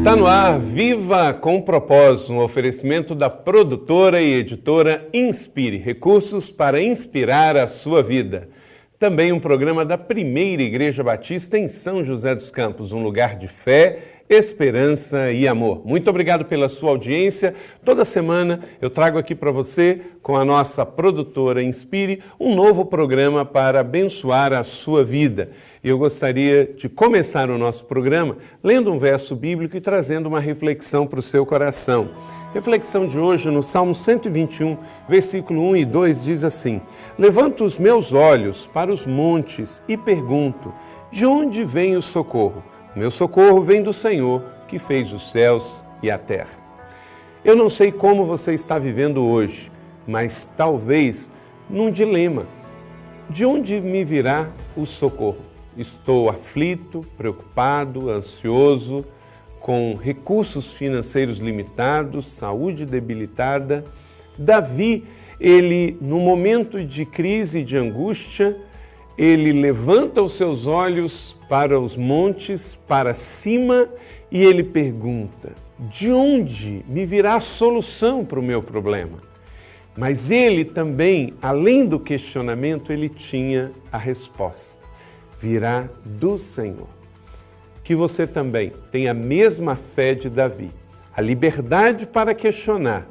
Está no ar, Viva com Propósito, um oferecimento da produtora e editora Inspire, recursos para inspirar a sua vida. Também um programa da Primeira Igreja Batista em São José dos Campos, um lugar de fé, esperança e amor. Muito obrigado pela sua audiência. Toda semana eu trago aqui para você, com a nossa produtora Inspire, um novo programa para abençoar a sua vida. Eu gostaria de começar o nosso programa lendo um verso bíblico e trazendo uma reflexão para o seu coração. Reflexão de hoje no Salmo 121, versículo 1 e 2 diz assim: Levanto os meus olhos para os montes e pergunto, de onde vem o socorro? Meu socorro vem do Senhor, que fez os céus e a terra. Eu não sei como você está vivendo hoje, mas talvez num dilema. De onde me virá o socorro? Estou aflito, preocupado, ansioso, com recursos financeiros limitados, saúde debilitada. Davi, ele, no momento de crise e de angústia, ele levanta os seus olhos para os montes, para cima, e ele pergunta, de onde me virá a solução para o meu problema? Mas ele também, além do questionamento, ele tinha a resposta. Virá do Senhor. Que você também tenha a mesma fé de Davi, a liberdade para questionar,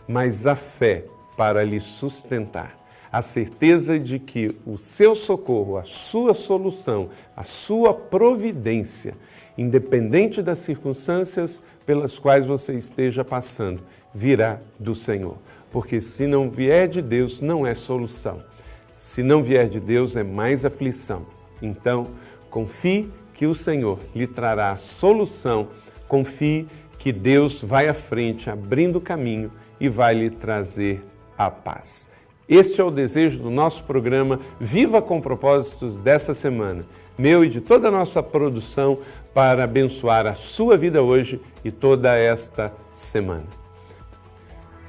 mas a fé para lhe sustentar. A certeza de que o seu socorro, a sua solução, a sua providência, independente das circunstâncias pelas quais você esteja passando, virá do Senhor. Porque se não vier de Deus, não é solução. Se não vier de Deus, é mais aflição. Então, confie que o Senhor lhe trará a solução, confie que Deus vai à frente, abrindo o caminho e vai lhe trazer a paz. Este é o desejo do nosso programa Viva com Propósitos dessa semana, meu e de toda a nossa produção, para abençoar a sua vida hoje e toda esta semana.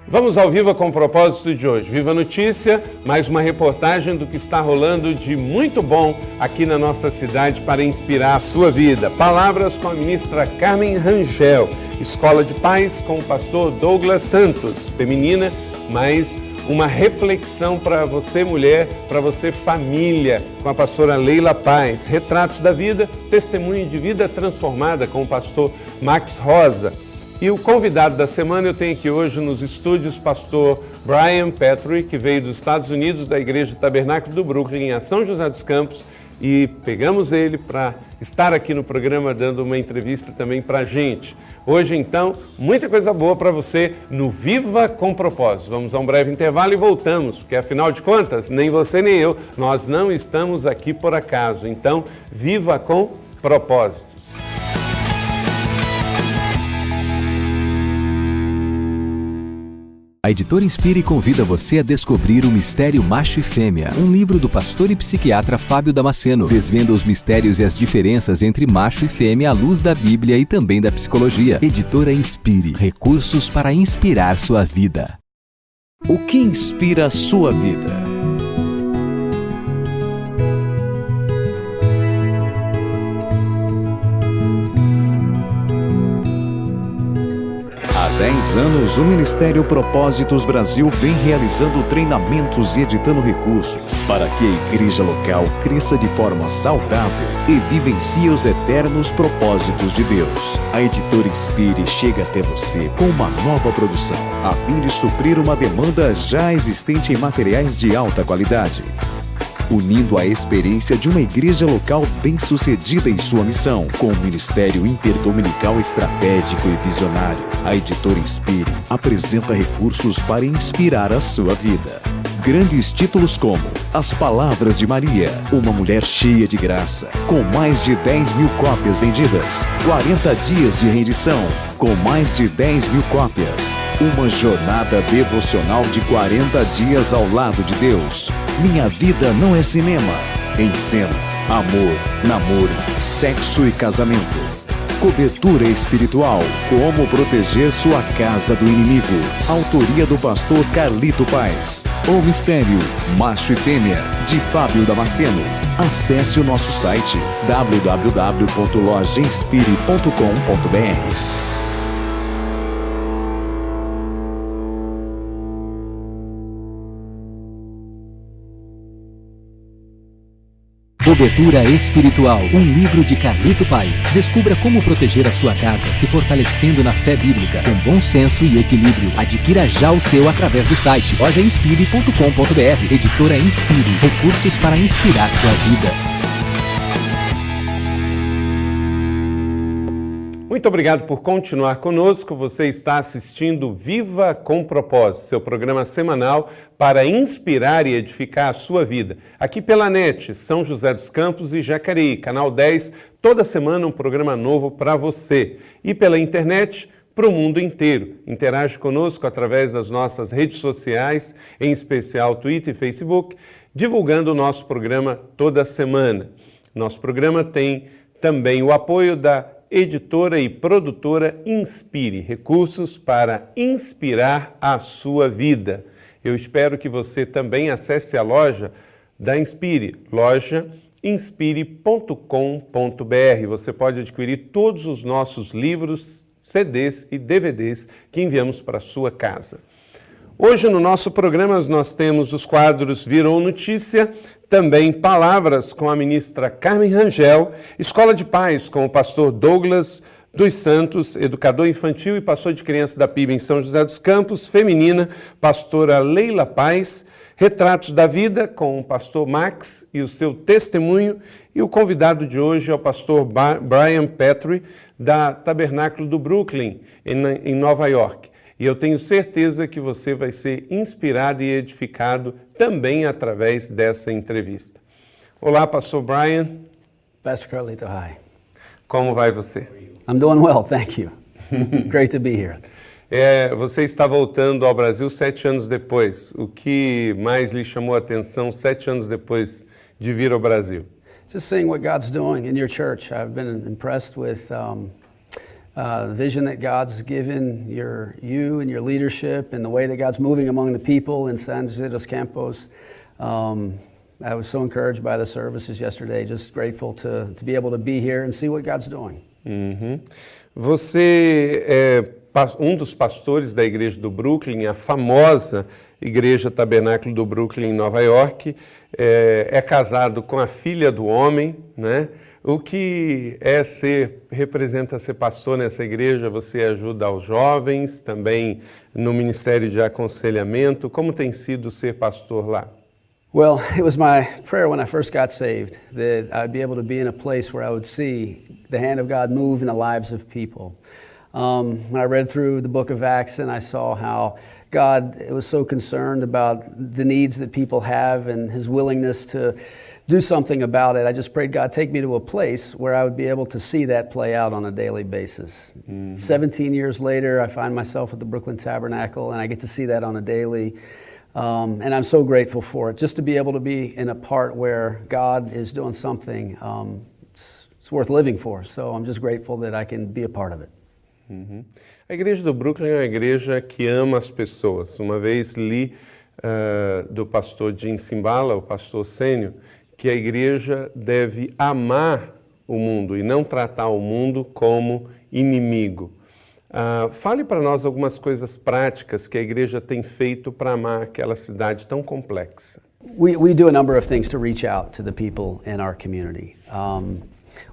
Vamos ao Viva com Propósito de hoje. Viva Notícia, mais uma reportagem do que está rolando de muito bom aqui na nossa cidade para inspirar a sua vida. Palavras com a ministra Carmen Rangel, Escola de Paz com o pastor Douglas Santos, feminina, mas uma reflexão para você mulher, para você família, com a pastora Leila Paz. Retratos da vida, testemunho de vida transformada com o pastor Max Rosa. E o convidado da semana eu tenho aqui hoje nos estúdios pastor Brian Petrie, que veio dos Estados Unidos, da Igreja Tabernáculo do Brooklyn, em São José dos Campos, e pegamos ele para estar aqui no programa dando uma entrevista também para a gente. Hoje, então, muita coisa boa para você no Viva com Propósito. Vamos a um breve intervalo e voltamos, porque afinal de contas, nem você nem eu, nós não estamos aqui por acaso. Então, Viva com Propósitos. A editora Inspire convida você a descobrir o Mistério Macho e Fêmea, um livro do pastor e psiquiatra Fábio Damasceno. Desvenda os mistérios e as diferenças entre macho e fêmea à luz da Bíblia e também da psicologia. Editora Inspire, recursos para inspirar sua vida. O que inspira a sua vida? Há 10 anos, o Ministério Propósitos Brasil vem realizando treinamentos e editando recursos para que a igreja local cresça de forma saudável e vivencie os eternos propósitos de Deus. A editora Inspire chega até você com uma nova produção, a fim de suprir uma demanda já existente em materiais de alta qualidade, unindo a experiência de uma igreja local bem-sucedida em sua missão, com um ministério interdominical estratégico e visionário. A editora Inspire apresenta recursos para inspirar a sua vida. Grandes títulos como As Palavras de Maria, uma mulher cheia de graça, com mais de 10 mil cópias vendidas. 40 dias de rendição, com mais de 10 mil cópias. Uma jornada devocional de 40 dias ao lado de Deus. Minha Vida Não é Cinema. Em cena, amor, namoro, sexo e casamento. Cobertura espiritual. Como proteger sua casa do inimigo. Autoria do pastor Carlito Paes. O Mistério, Macho e Fêmea, de Fábio Damasceno. Acesse o nosso site www.lojainspire.com.br. Cobertura Espiritual, um livro de Carlito Paes. Descubra como proteger a sua casa se fortalecendo na fé bíblica, com bom senso e equilíbrio. Adquira já o seu através do site lojainspire.com.br. Editora Inspire, recursos para inspirar sua vida. Muito obrigado por continuar conosco. Você está assistindo Viva com Propósito, seu programa semanal para inspirar e edificar a sua vida. Aqui pela NET, São José dos Campos e Jacareí, canal 10, toda semana um programa novo para você. E pela internet, para o mundo inteiro. Interage conosco através das nossas redes sociais, em especial Twitter e Facebook, divulgando o nosso programa toda semana. Nosso programa tem também o apoio da editora e produtora Inspire, recursos para inspirar a sua vida. Eu espero que você também acesse a loja da Inspire, lojainspire.com.br. Você pode adquirir todos os nossos livros, CDs e DVDs que enviamos para a sua casa. Hoje no nosso programa nós temos os quadros Virou Notícia, também Palavras com a ministra Carmen Rangel, Escola de Paz com o pastor Douglas dos Santos, educador infantil e pastor de crianças da PIB em São José dos Campos, feminina, pastora Leila Paz, Retratos da Vida com o pastor Max e o seu testemunho, e o convidado de hoje é o pastor Brian Petrie, da Tabernáculo do Brooklyn, em Nova York. E eu tenho certeza que você vai ser inspirado e edificado também através dessa entrevista. Olá, pastor Brian. Pastor Carlito, hi. Como vai você? I'm doing well, thank you. Great to be here. Você está voltando ao Brasil 7 anos depois. O que mais lhe chamou a atenção 7 anos depois de vir ao Brasil? Just seeing what God's doing in your church. I've been impressed with the vision that God's given you and your leadership and the way that God's moving among the people in San Jose dos Campos. I was so encouraged by the services yesterday, just grateful to be able to be here and see what God's doing. Uhum. Você é um dos pastores da igreja do Brooklyn, a famosa Igreja Tabernáculo do Brooklyn em Nova York, é casado com a filha do homem, né? O que representa ser pastor nessa igreja? Você ajuda aos jovens, também no ministério de aconselhamento. Como tem sido ser pastor lá? Well, it was my prayer when I first got saved that I'd be able to be in a place where I would see the hand of God move in the lives of people. When I read through the book of Acts and I saw how God was so concerned about the needs that people have and His willingness to do something about it, I just prayed, God, take me to a place where I would be able to see that play out on a daily basis. 17 years later, I find myself at the Brooklyn Tabernacle, and I get to see that on a daily. And I'm so grateful for it, just to be able to be in a part where God is doing something it's worth living for. So I'm just grateful that I can be a part of it. Uhum. A igreja do Brooklyn é uma igreja que ama as pessoas. Uma vez li do pastor Jim Simbala, o pastor sênior, que a igreja deve amar o mundo e não tratar o mundo como inimigo. Fale para nós algumas coisas práticas que a igreja tem feito para amar aquela cidade tão complexa. We do a number of things to reach out to the people in our community.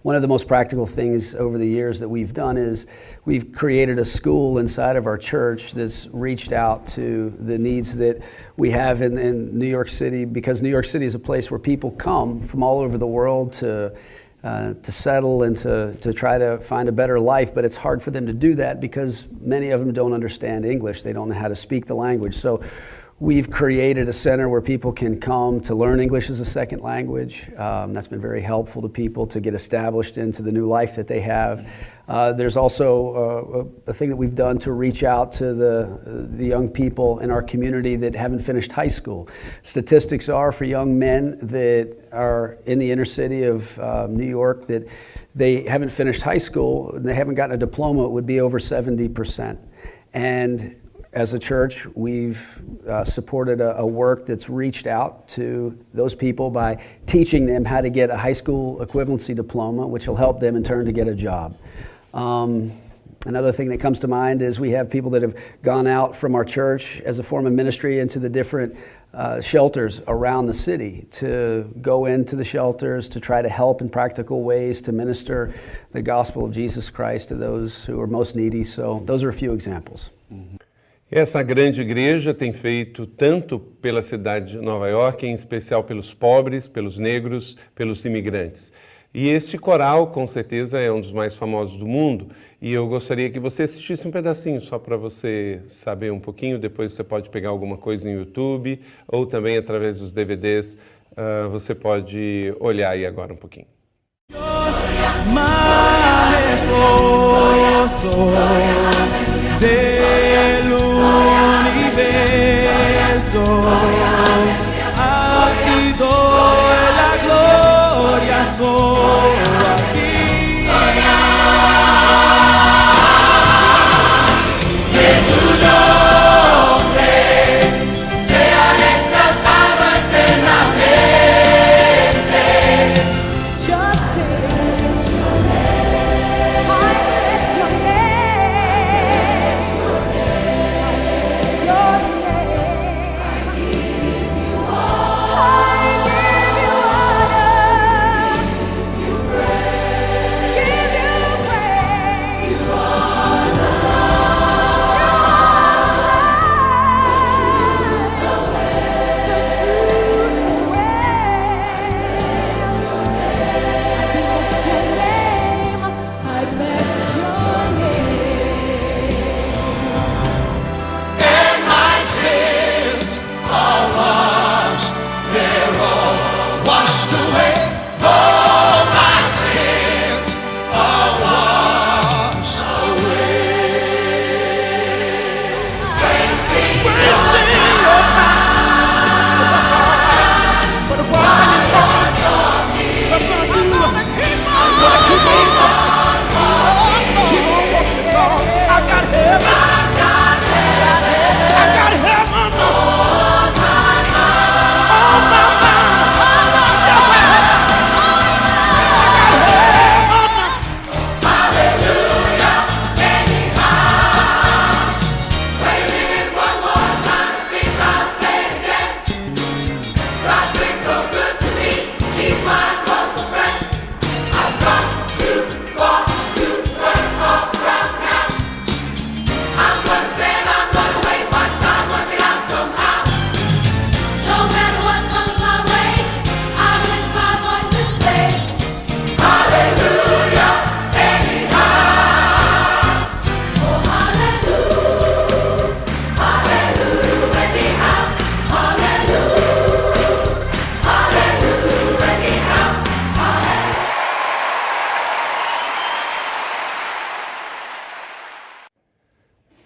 One of the most practical things over the years that we've done is we've created a school inside of our church that's reached out to the needs that we have in New York City, because New York City is a place where people come from all over the world to settle and to try to find a better life, but it's hard for them to do that because many of them don't understand English. They don't know how to speak the language. So we've created a center where people can come to learn English as a second language. That's been very helpful to people to get established into the new life that they have. There's also a thing that we've done to reach out to the young people in our community that haven't finished high school. Statistics are for young men that are in the inner city of New York that they haven't finished high school and they haven't gotten a diploma, it would be over 70%. And as a church, we've supported a work that's reached out to those people by teaching them how to get a high school equivalency diploma, which will help them in turn to get a job. Another thing that comes to mind is we have people that have gone out from our church as a form of ministry into the different shelters around the city, to go into the shelters, to try to help in practical ways, to minister the gospel of Jesus Christ to those who are most needy. So those are a few examples. Essa grande igreja tem feito tanto pela cidade de Nova York, em especial pelos pobres, pelos negros, pelos imigrantes. E este coral, com certeza, é um dos mais famosos do mundo. E eu gostaria que você assistisse um pedacinho, só para você saber um pouquinho. Depois você pode pegar alguma coisa no YouTube, ou também através dos DVDs, você pode olhar aí agora um pouquinho. Majestuoso del universo, a ti doy la gloria solo a ti. Que tu nombre sea exaltado eternamente. Yo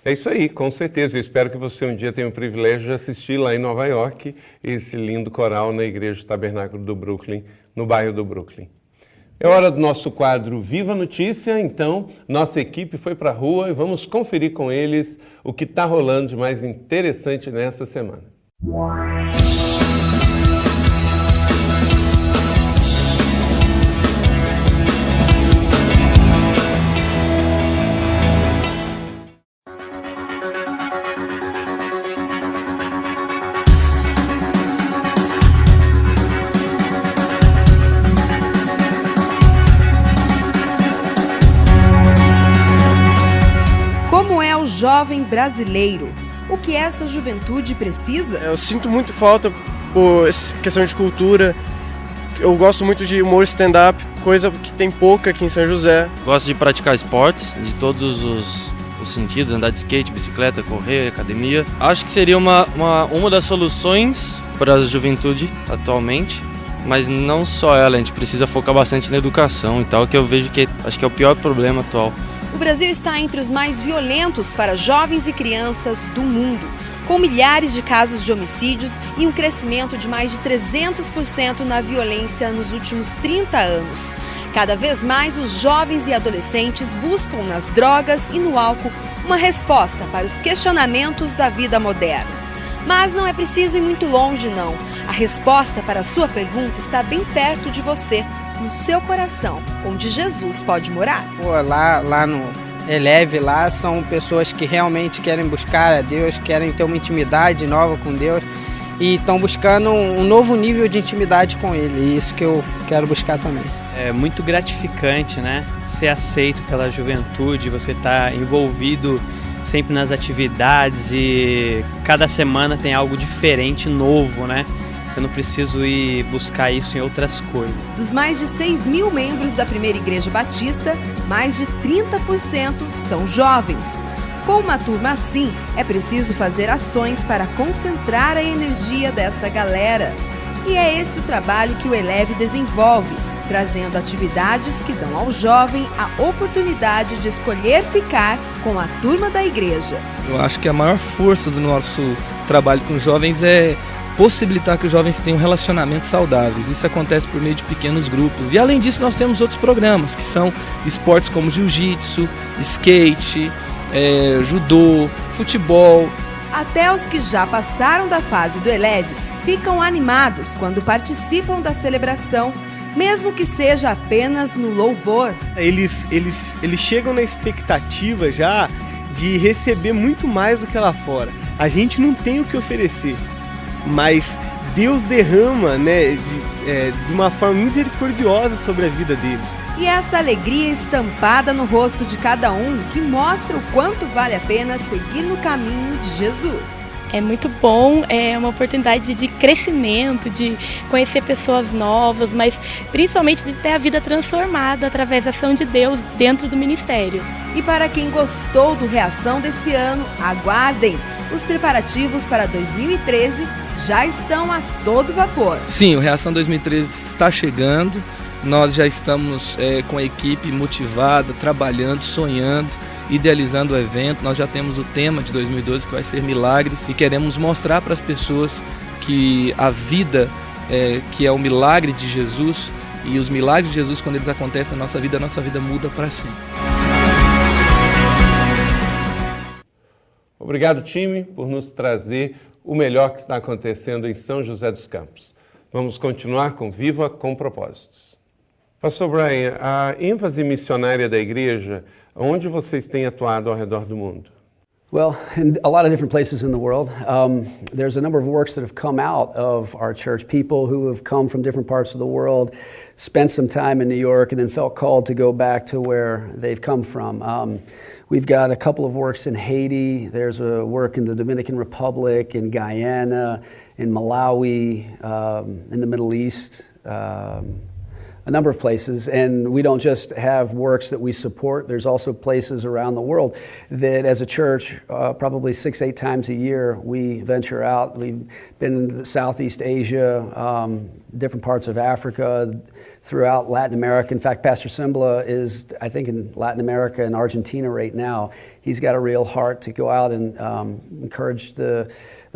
É isso aí, com certeza. Eu espero que você um dia tenha o privilégio de assistir lá em Nova York esse lindo coral na Igreja Tabernáculo do Brooklyn, no bairro do Brooklyn. É hora do nosso quadro Viva Notícia, então nossa equipe foi para a rua e vamos conferir com eles o que está rolando de mais interessante nessa semana. Jovem brasileiro. O que essa juventude precisa? Eu sinto muito falta por questão de cultura. Eu gosto muito de humor stand-up, coisa que tem pouca aqui em São José. Gosto de praticar esportes, de todos os sentidos, andar de skate, bicicleta, correr, academia. Acho que seria uma das soluções para a juventude atualmente, mas não só ela, a gente precisa focar bastante na educação e tal, que eu vejo que acho que é o pior problema atual. O Brasil está entre os mais violentos para jovens e crianças do mundo, com milhares de casos de homicídios e um crescimento de mais de 300% na violência nos últimos 30 anos. Cada vez mais os jovens e adolescentes buscam nas drogas e no álcool uma resposta para os questionamentos da vida moderna. Mas não é preciso ir muito longe, não. A resposta para a sua pergunta está bem perto de você, no seu coração, onde Jesus pode morar. Lá no Eleve, lá são pessoas que realmente querem buscar a Deus, querem ter uma intimidade nova com Deus. e estão buscando um novo nível de intimidade com Ele. E isso que eu quero buscar também. É muito gratificante, né? Ser aceito pela juventude, você tá envolvido sempre nas atividades e cada semana tem algo diferente, novo, né? Eu não preciso ir buscar isso em outras coisas. Dos mais de 6.000 membros da Primeira Igreja Batista, mais de 30% são jovens. Com uma turma assim, é preciso fazer ações para concentrar a energia dessa galera. E é esse o trabalho que o Eleve desenvolve, trazendo atividades que dão ao jovem a oportunidade de escolher ficar com a turma da igreja. Eu acho que a maior força do nosso trabalho com jovens é possibilitar que os jovens tenham relacionamentos saudáveis. Isso acontece por meio de pequenos grupos. E além disso, nós temos outros programas, que são esportes como jiu-jitsu, skate, judô, futebol. Até os que já passaram da fase do Eleve ficam animados quando participam da celebração, mesmo que seja apenas no louvor. Eles chegam na expectativa já de receber muito mais do que lá fora. A gente não tem o que oferecer, mas Deus derrama, né, de uma forma misericordiosa sobre a vida deles. E essa alegria estampada no rosto de cada um que mostra o quanto vale a pena seguir no caminho de Jesus. É muito bom, é uma oportunidade de crescimento, de conhecer pessoas novas, mas principalmente de ter a vida transformada através da ação de Deus dentro do ministério. E para quem gostou do Reação desse ano, aguardem! Os preparativos para 2013 já estão a todo vapor. Sim, o Reação 2013 está chegando, nós já estamos com a equipe motivada, trabalhando, sonhando, idealizando o evento. Nós já temos o tema de 2012 que vai ser milagres e queremos mostrar para as pessoas que a vida que é o milagre de Jesus, e os milagres de Jesus, quando eles acontecem na nossa vida, a nossa vida muda para sempre. Obrigado, time, por nos trazer o melhor que está acontecendo em São José dos Campos. Vamos continuar com Viva com Propósitos. Pastor Brian, a ênfase missionária da igreja, onde vocês têm atuado ao redor do mundo? Well, in a lot of different places in the world. There's a number of works that have come out of our church. People who have come from different parts of the world, spent some time in New York, and then felt called to go back to where they've come from. We've got a couple of works in Haiti. There's a work in the Dominican Republic, in Guyana, in Malawi, in the Middle East. A number of places, and we don't just have works that we support. There's also places around the world that as a church, probably 6-8 times a year, we venture out. We've been in Southeast Asia, different parts of Africa, throughout Latin America. In fact, Pastor Simbla is, I think, in Latin America and Argentina right now. He's got a real heart to go out and encourage the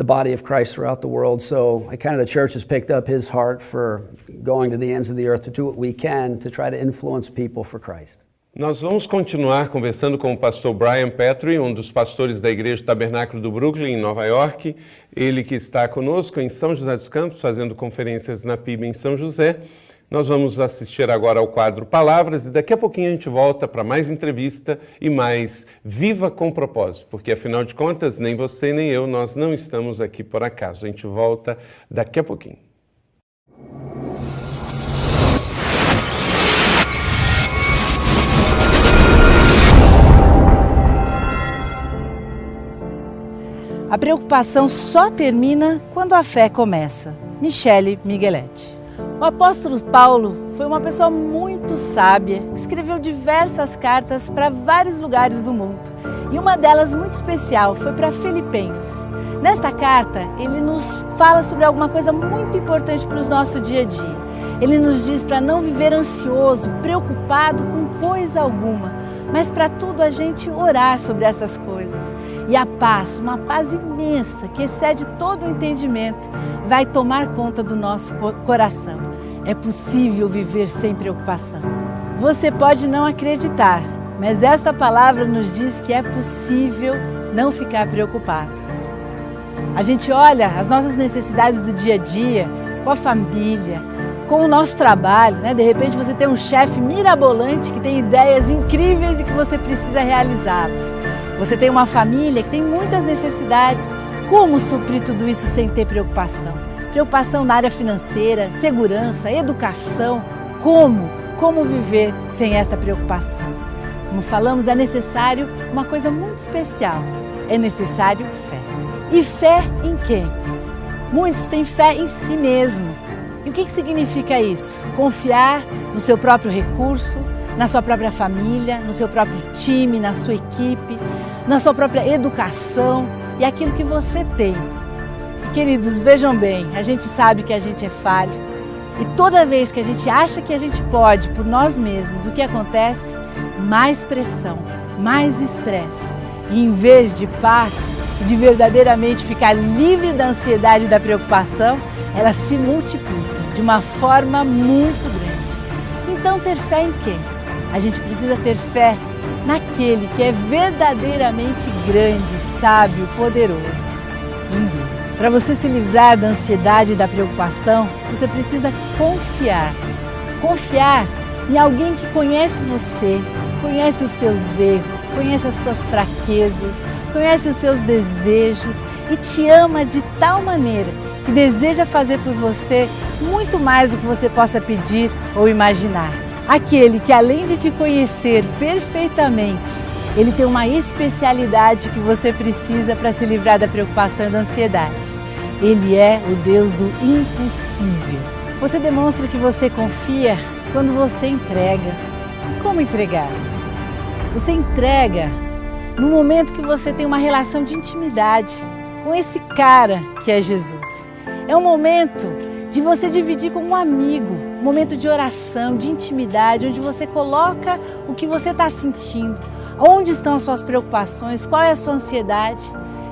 body of Christ throughout the world. So the church has picked up his heart for going to the ends of the earth to do what we can to try to influence people for Christ. Nós vamos continuar conversando com o pastor Brian Petrie, um dos pastores da Igreja Tabernáculo do Brooklyn, em Nova York. Ele que está conosco em São José dos Campos, fazendo conferências na PIB em São José. Nós vamos assistir agora ao quadro Palavras e daqui a pouquinho a gente volta para mais entrevista e mais Viva com Propósito, porque afinal de contas, nem você nem eu, nós não estamos aqui por acaso. A gente volta daqui a pouquinho. A preocupação só termina quando a fé começa. Michele Migueletti. O apóstolo Paulo foi uma pessoa muito sábia que escreveu diversas cartas para vários lugares do mundo. E uma delas muito especial foi para Filipenses. Nesta carta, ele nos fala sobre alguma coisa muito importante para o nosso dia a dia. Ele nos diz para não viver ansioso, preocupado com coisa alguma, mas para tudo a gente orar sobre essas coisas. E a paz, uma paz imensa que excede todo o entendimento, vai tomar conta do nosso coração. É possível viver sem preocupação. Você pode não acreditar, mas esta palavra nos diz que é possível não ficar preocupado. A gente olha as nossas necessidades do dia a dia, com a família, com o nosso trabalho, né? De repente você tem um chefe mirabolante que tem ideias incríveis e que você precisa realizá-las. Você tem uma família que tem muitas necessidades Como suprir tudo isso sem ter preocupação? Preocupação na área financeira, segurança, educação. Como viver sem essa preocupação? Como falamos, é necessário uma coisa muito especial. É necessário fé. E fé em quem? Muitos têm fé em si mesmo. E o que significa isso? Confiar no seu próprio recurso, na sua própria família, no seu próprio time, na sua equipe, na sua própria educação e aquilo que você tem. E, queridos, vejam bem, a gente sabe que a gente é falho e toda vez que a gente acha que a gente pode por nós mesmos, o que acontece? Mais pressão, mais estresse. E em vez de paz e de verdadeiramente ficar livre da ansiedade e da preocupação, ela se multiplica de uma forma muito grande. Então, ter fé em quem? A gente precisa ter fé naquele que é verdadeiramente grande, sábio, poderoso, em Deus. Para você se livrar da ansiedade e da preocupação, você precisa confiar. Confiar em alguém que conhece você, conhece os seus erros, conhece as suas fraquezas, conhece os seus desejos e te ama de tal maneira que deseja fazer por você muito mais do que você possa pedir ou imaginar. Aquele que, além de te conhecer perfeitamente, ele tem uma especialidade que você precisa para se livrar da preocupação e da ansiedade. Ele é o Deus do impossível. Você demonstra que você confia quando você entrega. Como entregar? Você entrega no momento que você tem uma relação de intimidade com esse cara que é Jesus. É um momento de você dividir com um amigo, um momento de oração, de intimidade, onde você coloca o que você está sentindo, onde estão as suas preocupações, qual é a sua ansiedade.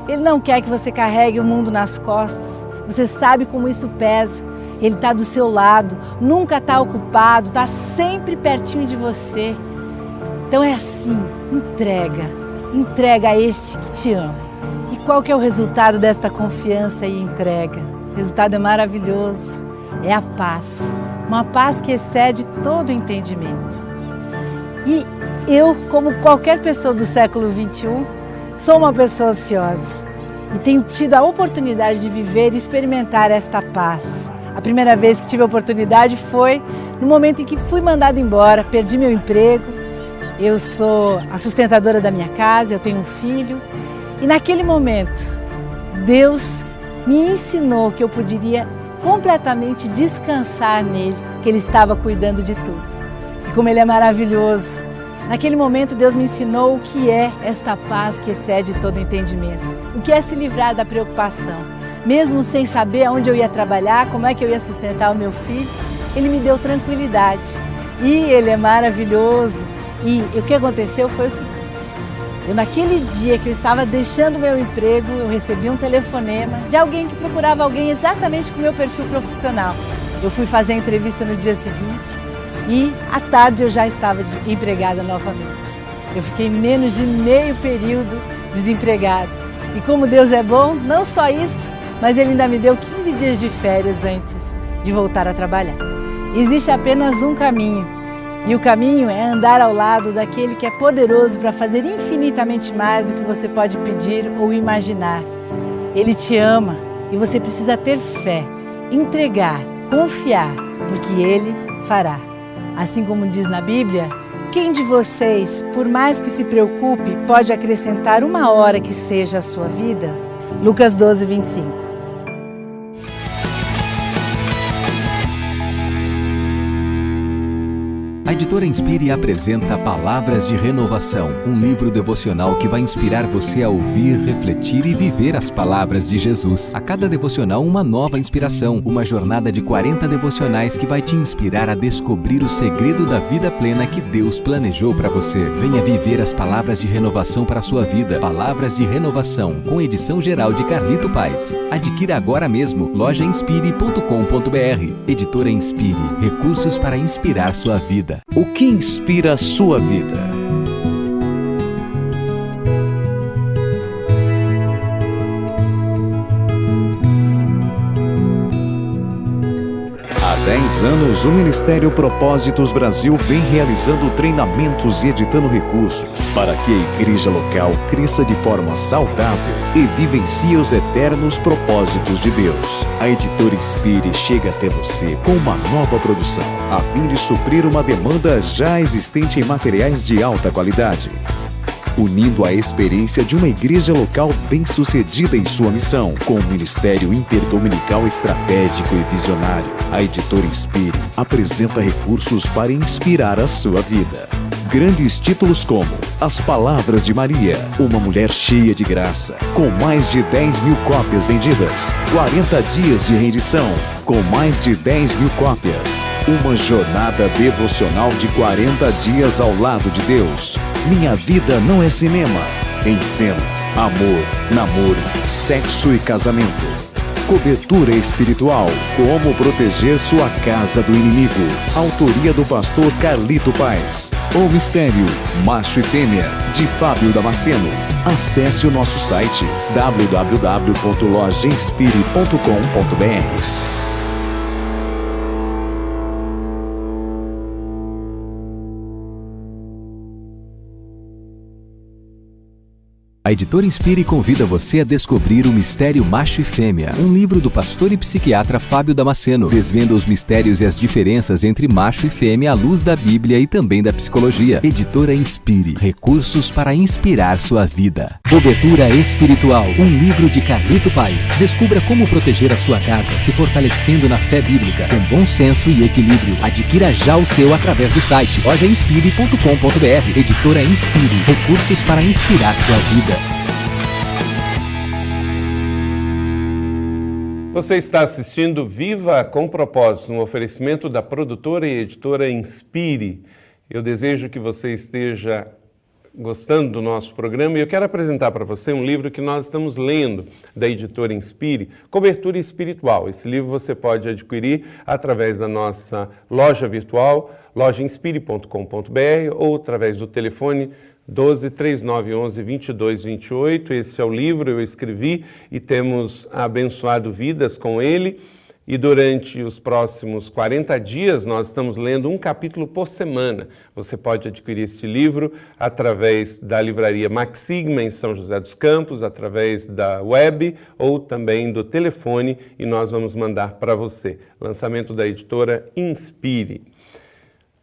Ele não quer que você carregue o mundo nas costas, você sabe como isso pesa. Ele está do seu lado, nunca está ocupado, está sempre pertinho de você. Então é assim, entrega a este que te ama. E qual que é o resultado desta confiança e entrega? O resultado é maravilhoso, é a paz, uma paz que excede todo entendimento. E eu, como qualquer pessoa do século XXI, sou uma pessoa ansiosa e tenho tido a oportunidade de viver e experimentar esta paz. A primeira vez que tive a oportunidade foi no momento em que fui mandada embora, perdi meu emprego. Eu sou a sustentadora da minha casa, eu tenho um filho. E naquele momento, Deus me ensinou que eu poderia completamente descansar nele, que Ele estava cuidando de tudo. E como Ele é maravilhoso. Naquele momento, Deus me ensinou o que é esta paz que excede todo entendimento. O que é se livrar da preocupação. Mesmo sem saber aonde eu ia trabalhar, como é que eu ia sustentar o meu filho, Ele me deu tranquilidade. E Ele é maravilhoso. E o que aconteceu foi o seguinte. Naquele dia que eu estava deixando o meu emprego, eu recebi um telefonema de alguém que procurava alguém exatamente com o meu perfil profissional. Eu fui fazer a entrevista no dia seguinte e à tarde eu já estava empregada novamente. Eu fiquei menos de meio período desempregada. E como Deus é bom, não só isso, mas Ele ainda me deu 15 dias de férias antes de voltar a trabalhar. Existe apenas um caminho. E o caminho é andar ao lado daquele que é poderoso para fazer infinitamente mais do que você pode pedir ou imaginar. Ele te ama e você precisa ter fé, entregar, confiar, porque Ele fará. Assim como diz na Bíblia, quem de vocês, por mais que se preocupe, pode acrescentar uma hora que seja a sua vida? Lucas 12, 25. A editora Inspire apresenta Palavras de Renovação, um livro devocional que vai inspirar você a ouvir, refletir e viver as palavras de Jesus. A cada devocional, uma nova inspiração, uma jornada de 40 devocionais que vai te inspirar a descobrir o segredo da vida plena que Deus planejou para você. Venha viver as palavras de renovação para a sua vida. Palavras de Renovação, com edição geral de Carlito Paes. Adquira agora mesmo, lojainspire.com.br. Editora Inspire, recursos para inspirar sua vida. O que inspira a sua vida? Há 10 anos, o Ministério Propósitos Brasil vem realizando treinamentos e editando recursos para que a igreja local cresça de forma saudável e vivencie os eternos propósitos de Deus. A editora Inspire chega até você com uma nova produção, a fim de suprir uma demanda já existente em materiais de alta qualidade, unindo a experiência de uma igreja local bem-sucedida em sua missão, com um ministério interdominical estratégico e visionário. A editora Inspire apresenta recursos para inspirar a sua vida. Grandes títulos como As Palavras de Maria, uma mulher cheia de graça, com mais de 10 mil cópias vendidas. 40 dias de rendição, com mais de 10 mil cópias. Uma jornada devocional de 40 dias ao lado de Deus. Minha Vida Não é Cinema. Em cena, amor, namoro, sexo e casamento. Cobertura espiritual, como proteger sua casa do inimigo. Autoria do pastor Carlito Paes. O Mistério, Macho e Fêmea, de Fábio Damasceno. Acesse o nosso site www.lojainspire.com.br. A editora Inspire convida você a descobrir o Mistério Macho e Fêmea, um livro do pastor e psiquiatra Fábio Damasceno. Desvenda os mistérios e as diferenças entre macho e fêmea à luz da Bíblia e também da psicologia. Editora Inspire, recursos para inspirar sua vida. Cobertura espiritual, um livro de Carlito Paes. Descubra como proteger a sua casa se fortalecendo na fé bíblica, com bom senso e equilíbrio. Adquira já o seu através do site lojainspire.com.br. Editora Inspire, recursos para inspirar sua vida. Você está assistindo Viva com Propósito, um oferecimento da produtora e editora Inspire. Eu desejo que você esteja gostando do nosso programa e eu quero apresentar para você um livro que nós estamos lendo da editora Inspire, Cobertura Espiritual. Esse livro você pode adquirir através da nossa loja virtual, lojainspire.com.br, ou através do telefone 12-3911-2228. Esse é o livro, eu escrevi e temos abençoado vidas com ele. E durante os próximos 40 dias nós estamos lendo um capítulo por semana. Você pode adquirir este livro através da livraria Max Sigma em São José dos Campos, através da web ou também do telefone, e nós vamos mandar para você. Lançamento da editora Inspire.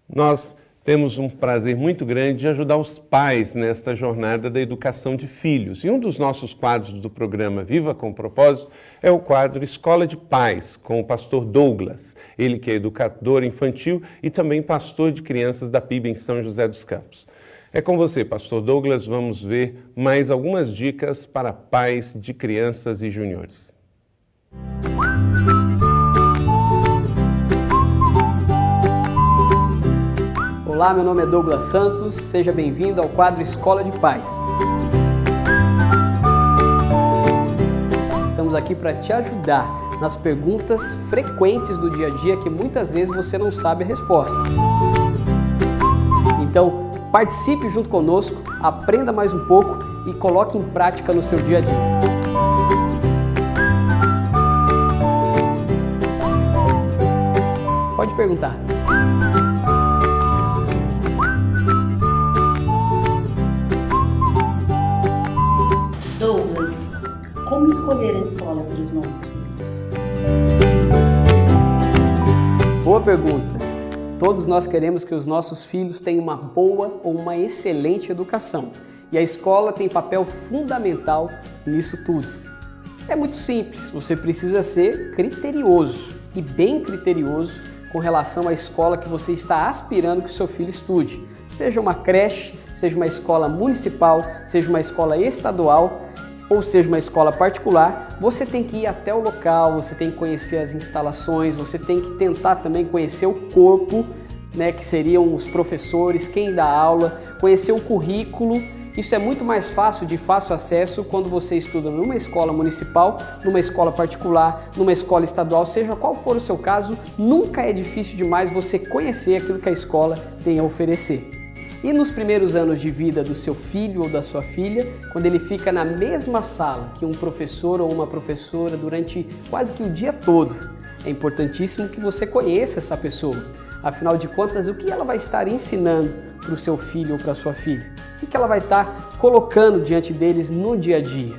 Nós temos um prazer muito grande de ajudar os pais nesta jornada da educação de filhos. E um dos nossos quadros do programa Viva com Propósito é o quadro Escola de Pais, com o pastor Douglas. Ele que é educador infantil e também pastor de crianças da PIB em São José dos Campos. É com você, pastor Douglas, vamos ver mais algumas dicas para pais de crianças e juniores. Olá, meu nome é Douglas Santos, seja bem-vindo ao quadro Escola de Pais. Estamos aqui para te ajudar nas perguntas frequentes do dia a dia que muitas vezes você não sabe a resposta. Então, participe junto conosco, aprenda mais um pouco e coloque em prática no seu dia a dia. Pode perguntar. Como escolher a escola para os nossos filhos? Boa pergunta. Todos nós queremos que os nossos filhos tenham uma boa ou uma excelente educação. E a escola tem papel fundamental nisso tudo. É muito simples, você precisa ser criterioso e bem criterioso com relação à escola que você está aspirando que o seu filho estude. Seja uma creche, seja uma escola municipal, seja uma escola estadual, ou seja uma escola particular, você tem que ir até o local, você tem que conhecer as instalações, você tem que tentar também conhecer o corpo, né, que seriam os professores, quem dá aula, conhecer o currículo. Isso é muito mais fácil, de fácil acesso, quando você estuda numa escola municipal, numa escola particular, numa escola estadual, seja qual for o seu caso, nunca é difícil demais você conhecer aquilo que a escola tem a oferecer. E nos primeiros anos de vida do seu filho ou da sua filha, quando ele fica na mesma sala que um professor ou uma professora durante quase que o dia todo, é importantíssimo que você conheça essa pessoa. Afinal de contas, o que ela vai estar ensinando para o seu filho ou para a sua filha? O que ela vai estar colocando diante deles no dia a dia?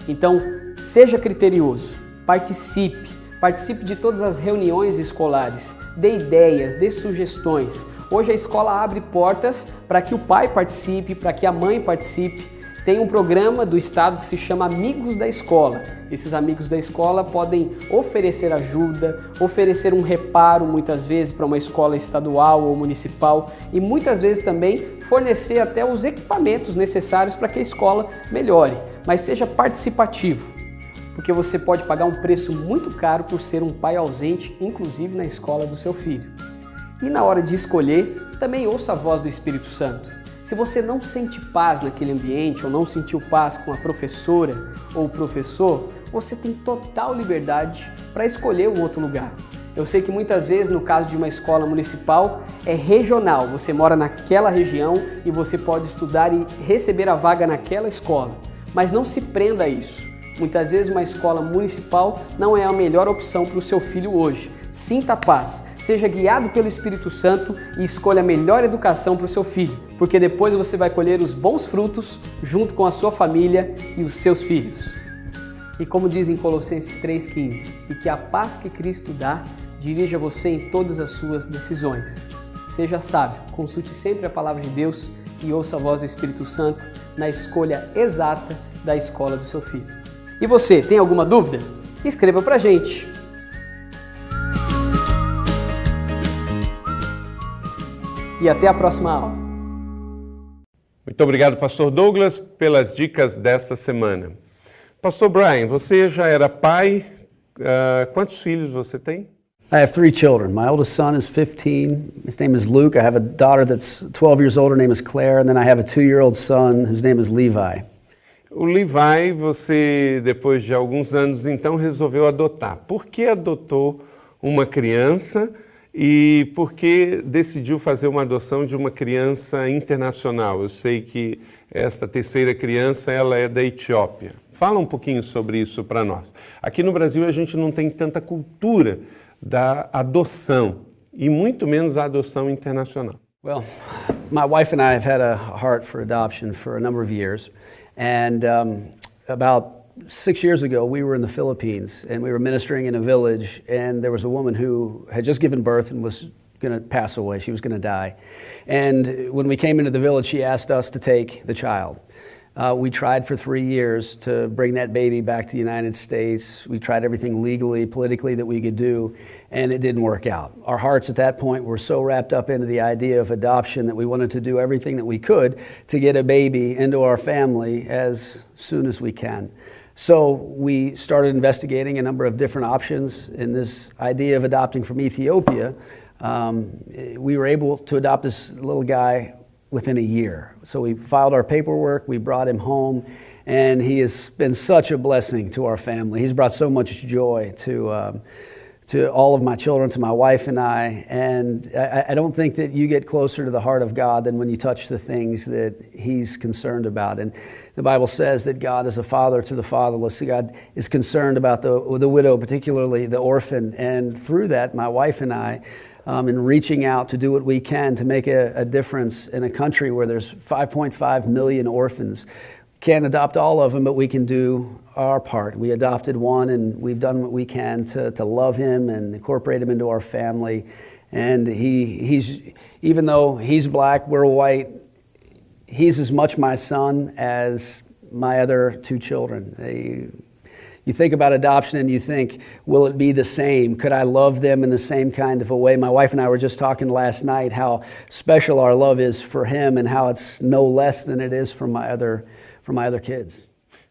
Então, seja criterioso, participe de todas as reuniões escolares, dê ideias, dê sugestões. Hoje a escola abre portas para que o pai participe, para que a mãe participe. Tem um programa do Estado que se chama Amigos da Escola. Esses amigos da escola podem oferecer ajuda, oferecer um reparo muitas vezes para uma escola estadual ou municipal e muitas vezes também fornecer até os equipamentos necessários para que a escola melhore. Mas seja participativo, porque você pode pagar um preço muito caro por ser um pai ausente, inclusive na escola do seu filho. E na hora de escolher, também ouça a voz do Espírito Santo. Se você não sente paz naquele ambiente ou não sentiu paz com a professora ou o professor, você tem total liberdade para escolher um outro lugar. Eu sei que muitas vezes, no caso de uma escola municipal, é regional. Você mora naquela região e você pode estudar e receber a vaga naquela escola. Mas não se prenda a isso. Muitas vezes uma escola municipal não é a melhor opção para o seu filho hoje. Sinta paz, seja guiado pelo Espírito Santo e escolha a melhor educação para o seu filho, porque depois você vai colher os bons frutos junto com a sua família e os seus filhos. E como diz em Colossenses 3,15, e que a paz que Cristo dá dirija você em todas as suas decisões. Seja sábio, consulte sempre a palavra de Deus e ouça a voz do Espírito Santo na escolha exata da escola do seu filho. E você, tem alguma dúvida? Escreva pra gente. E até a próxima aula. Muito obrigado, Pastor Douglas, pelas dicas desta semana. Pastor Brian, você já era pai. Quantos filhos você tem? I have 3 children. My oldest son is 15. His name is Luke. I have a daughter that's 12 years old. Her name is Claire. And then I have a 2-year-old son whose name is Levi. O Levi, você, depois de alguns anos, então, resolveu adotar. Por que adotou uma criança e por que decidiu fazer uma adoção de uma criança internacional? Eu sei que esta terceira criança, ela é da Etiópia. Fala um pouquinho sobre isso para nós. Aqui no Brasil a gente não tem tanta cultura da adoção e muito menos a adoção internacional. Well, my wife and I have had a heart for adoption for a number of years. And about 6 years ago, we were in the Philippines and we were ministering in a village, and there was a woman who had just given birth and was going to pass away. She was going to die. And when we came into the village, she asked us to take the child. We tried for 3 years to bring that baby back to the United States. We tried everything legally, politically that we could do, and it didn't work out. Our hearts at that point were so wrapped up into the idea of adoption that we wanted to do everything that we could to get a baby into our family as soon as we can. So we started investigating a number of different options in this idea of adopting from Ethiopia. We were able to adopt this little guy within a year. So we filed our paperwork, we brought him home, and he has been such a blessing to our family. He's brought so much joy to all of my children, to my wife and I, and I don't think that you get closer to the heart of God than when you touch the things that He's concerned about. And the Bible says that God is a father to the fatherless. God is concerned about the widow, particularly the orphan, and through that, my wife and I, in reaching out to do what we can to make a difference in a country where there's 5.5 million orphans. Can't adopt all of them, but we can do our part. We adopted one, and we've done what we can to love him and incorporate him into our family. And he's even though he's black, we're white, he's as much my son as my other 2 children. You think about adoption and you think, will it be the same? Could I love them in the same kind of a way? My wife and I were just talking last night how special our love is for him and how it's no less than it is for my other kids.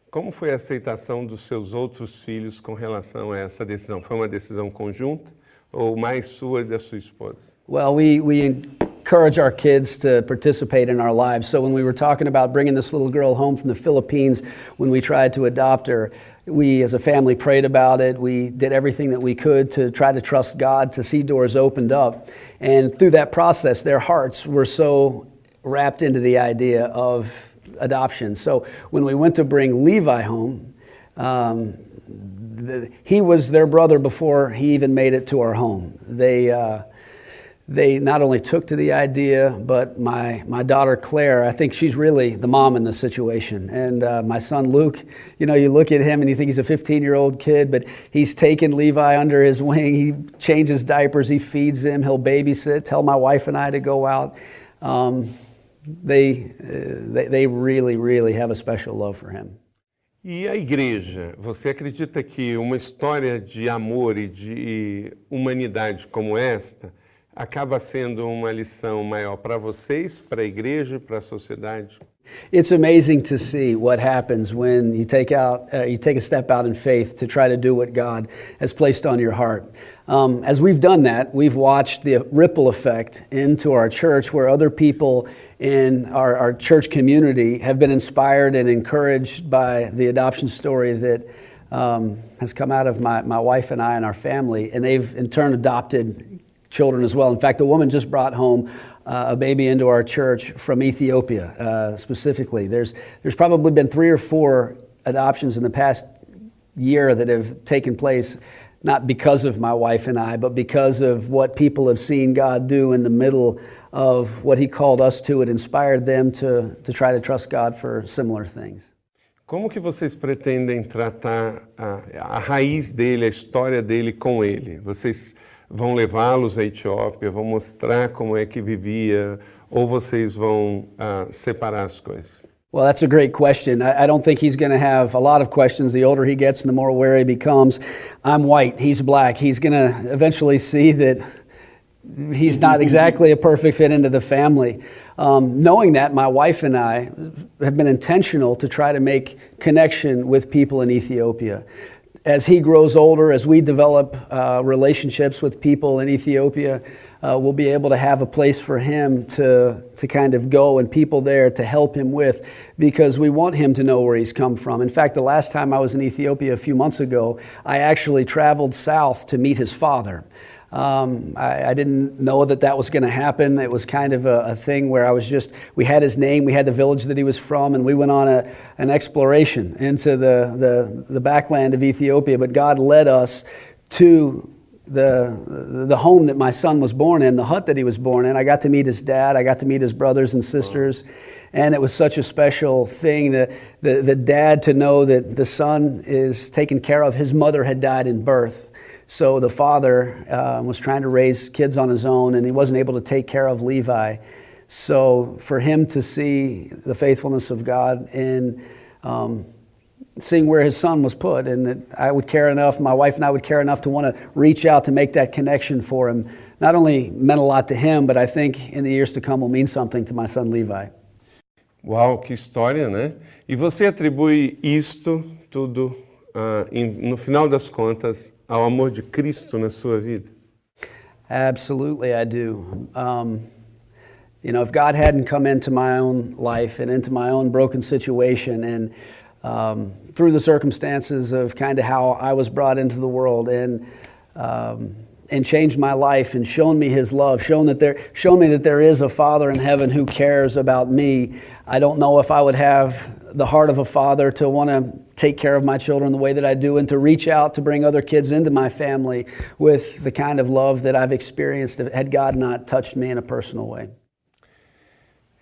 Como foi a aceitação dos seus outros filhos com relação a essa decisão? Foi uma decisão conjunta ou mais sua e da sua esposa? Well, we encourage our kids to participate in our lives. So when we were talking about bringing this little girl home from the Philippines, when we tried to adopt her, we as a family prayed about it. We did everything that we could to try to trust God, to see doors opened up. And through that process, their hearts were so wrapped into the idea of adoption. So when we went to bring Levi home, He was their brother before he even made it to our home. They not only took to the idea, but my daughter Claire, I think she's really the mom in this situation. And my son Luke, you know, you look at him and you think he's a 15-year-old kid, but he's taken Levi under his wing. He changes diapers, he feeds him, he'll babysit, tell my wife and I to go out. They really, really have a special love for him. E a igreja, você acredita que uma história de amor e de humanidade como esta acaba sendo uma lição maior para vocês, para a igreja e para a sociedade? It's amazing to see what happens when you take a step out in faith to try to do what God has placed on your heart. As we've done that, we've watched the ripple effect into our church where other people in our church community have been inspired and encouraged by the adoption story that has come out of my wife and I and our family, and they've in turn adopted children as well. In fact, a woman just brought home a baby into our church from Ethiopia specifically. There's probably been 3 or 4 adoptions in the past year that have taken place, not because of my wife and I, but because of what people have seen God do in the middle of what He called us to. It inspired them to try to trust God for similar things. Como que vocês pretendem tratar a raiz dele, a história dele com ele? Vocês vão levá-los à Etiópia, vão mostrar como é que vivia, ou vocês vão separar as coisas? Well, that's a great question. I don't think he's going to have a lot of questions. The older he gets and the more aware he becomes. I'm white, he's black. He's going to eventually see that he's not exactly a perfect fit into the family. Knowing that, my wife and I have been intentional to try to make connection with people in Ethiopia. As he grows older, as we develop relationships with people in Ethiopia, we'll be able to have a place for him to kind of go and people there to help him with, because we want him to know where he's come from. In fact, the last time I was in Ethiopia a few months ago, I actually traveled south to meet his father. I didn't know that was going to happen. It was kind of a thing where we had his name, we had the village that he was from, and we went on an exploration into the backland of Ethiopia. But God led us to the home that my son was born in, the hut that he was born in. I got to meet his dad, I got to meet his brothers and sisters, and it was such a special thing. The dad to know that the son is taken care of. His mother had died in birth. So the father was trying to raise kids on his own, and he wasn't able to take care of Levi. So for him to see the faithfulness of God in seeing where his son was put, and that I would care enough, my wife and I would care enough to want to reach out to make that connection for him, not only meant a lot to him, but I think in the years to come will mean something to my son Levi. Uau, que história, né? E você atribui isto tudo, no final das contas, ao amor de Cristo na sua vida? Absolutely, I do. You know, if God hadn't come into my own life and into my own broken situation, and through the circumstances of kind of how I was brought into the world, and changed my life and shown me His love, shown me that there is a Father in heaven who cares about me, I don't know if I would have the heart of a father to want to take care of my children the way that I do, and to reach out to bring other kids into my family with the kind of love that I've experienced had God not touched me in a personal way.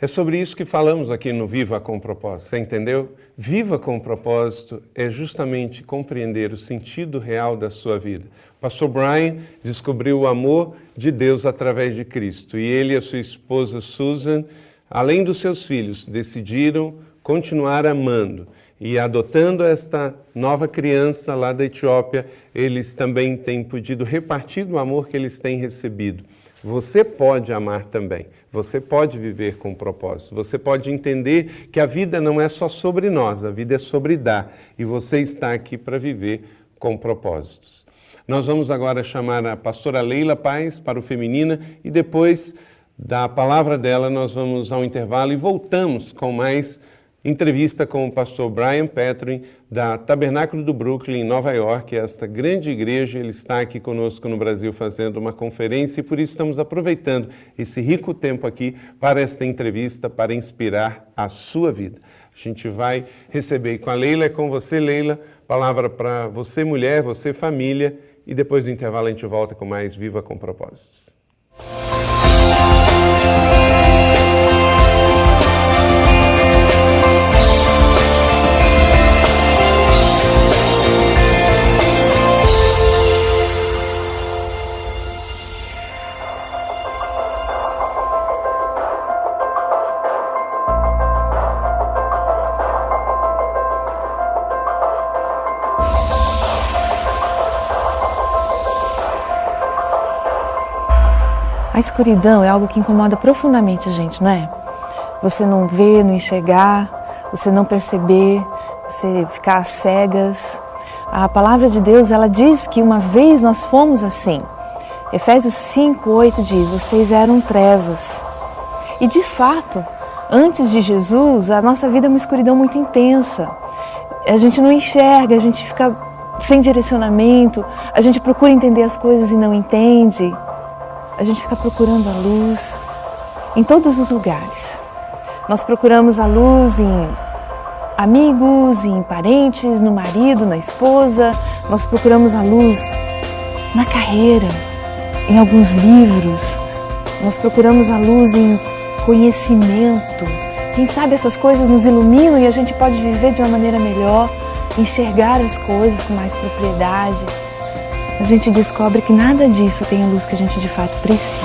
É sobre isso que falamos aqui no Viva com Propósito, você entendeu? Viva com Propósito é justamente compreender o sentido real da sua vida. O pastor Brian descobriu o amor de Deus através de Cristo, e ele e a sua esposa Susan, além dos seus filhos, decidiram continuar amando. E adotando esta nova criança lá da Etiópia, eles também têm podido repartir do amor que eles têm recebido. Você pode amar também, você pode viver com propósito, você pode entender que a vida não é só sobre nós, a vida é sobre dar, e você está aqui para viver com propósitos. Nós vamos agora chamar a pastora Leila Paz para o Feminina, e depois da palavra dela nós vamos ao intervalo e voltamos com mais entrevista com o pastor Brian Petrin, da Tabernáculo do Brooklyn, em Nova York. Esta grande igreja, ele está aqui conosco no Brasil fazendo uma conferência, e por isso estamos aproveitando esse rico tempo aqui para esta entrevista, para inspirar a sua vida. A gente vai receber com a Leila, é com você, Leila, palavra para você, mulher, você, família, e depois do intervalo a gente volta com mais Viva com Propósitos. A escuridão é algo que incomoda profundamente a gente, não é? Você não ver, não enxergar, você não perceber, você ficar às cegas. A palavra de Deus, ela diz que uma vez nós fomos assim. Efésios 5:8 diz, vocês eram trevas. E de fato, antes de Jesus, a nossa vida é uma escuridão muito intensa. A gente não enxerga, a gente fica sem direcionamento, a gente procura entender as coisas e não entende. A gente fica procurando a luz em todos os lugares. Nós procuramos a luz em amigos, em parentes, no marido, na esposa. Nós procuramos a luz na carreira, em alguns livros. Nós procuramos a luz em conhecimento. Quem sabe essas coisas nos iluminam e a gente pode viver de uma maneira melhor, enxergar as coisas com mais propriedade. A gente descobre que nada disso tem a luz que a gente de fato precisa.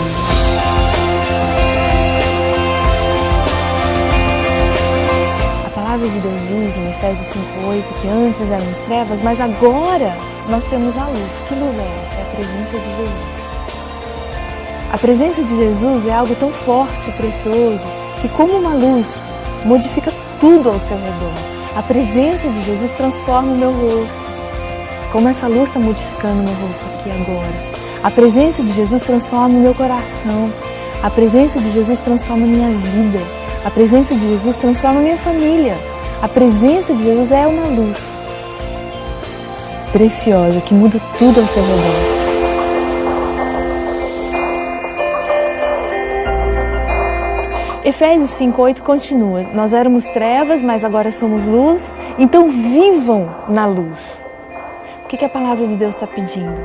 A palavra de Deus diz em Efésios 5:8 que antes éramos trevas, mas agora nós temos a luz. Que luz é essa? É a presença de Jesus. A presença de Jesus é algo tão forte e precioso que, como uma luz, modifica tudo ao seu redor. A presença de Jesus transforma o meu rosto. Como essa luz está modificando o meu rosto aqui agora. A presença de Jesus transforma o meu coração. A presença de Jesus transforma a minha vida. A presença de Jesus transforma a minha família. A presença de Jesus é uma luz preciosa que muda tudo ao seu redor. Efésios 5:8 continua. Nós éramos trevas, mas agora somos luz. Então vivam na luz. O que a palavra de Deus está pedindo?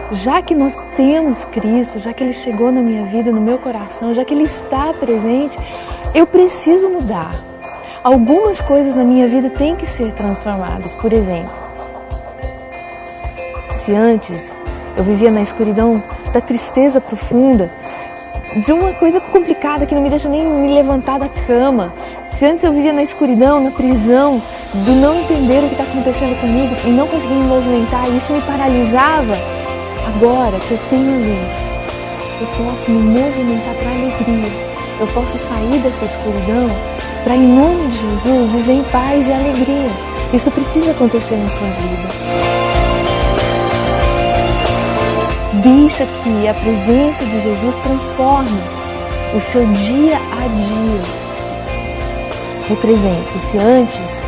Já que nós temos Cristo, já que Ele chegou na minha vida, no meu coração, já que Ele está presente, eu preciso mudar. Algumas coisas na minha vida têm que ser transformadas. Por exemplo, se antes eu vivia na escuridão da tristeza profunda, de uma coisa complicada que não me deixa nem me levantar da cama. Se antes eu vivia na escuridão, na prisão, do não entender o que está acontecendo comigo e não conseguir me movimentar, e isso me paralisava, agora que eu tenho luz, eu posso me movimentar para a alegria. Eu posso sair dessa escuridão para, em nome de Jesus, viver em paz e alegria. Isso precisa acontecer na sua vida. Deixa que a presença de Jesus transforme o seu dia a dia. Outro exemplo, se antes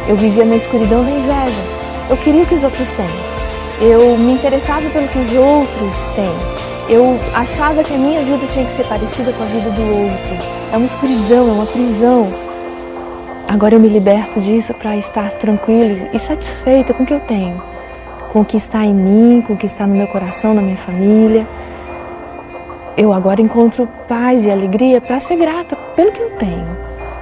eu vivia na escuridão da inveja, eu queria o que os outros têm, eu me interessava pelo que os outros têm, eu achava que a minha vida tinha que ser parecida com a vida do outro. É uma escuridão, é uma prisão. Agora eu me liberto disso para estar tranquila e satisfeita com o que eu tenho, com o que está em mim, com o que está no meu coração, na minha família. Eu agora encontro paz e alegria para ser grata pelo que eu tenho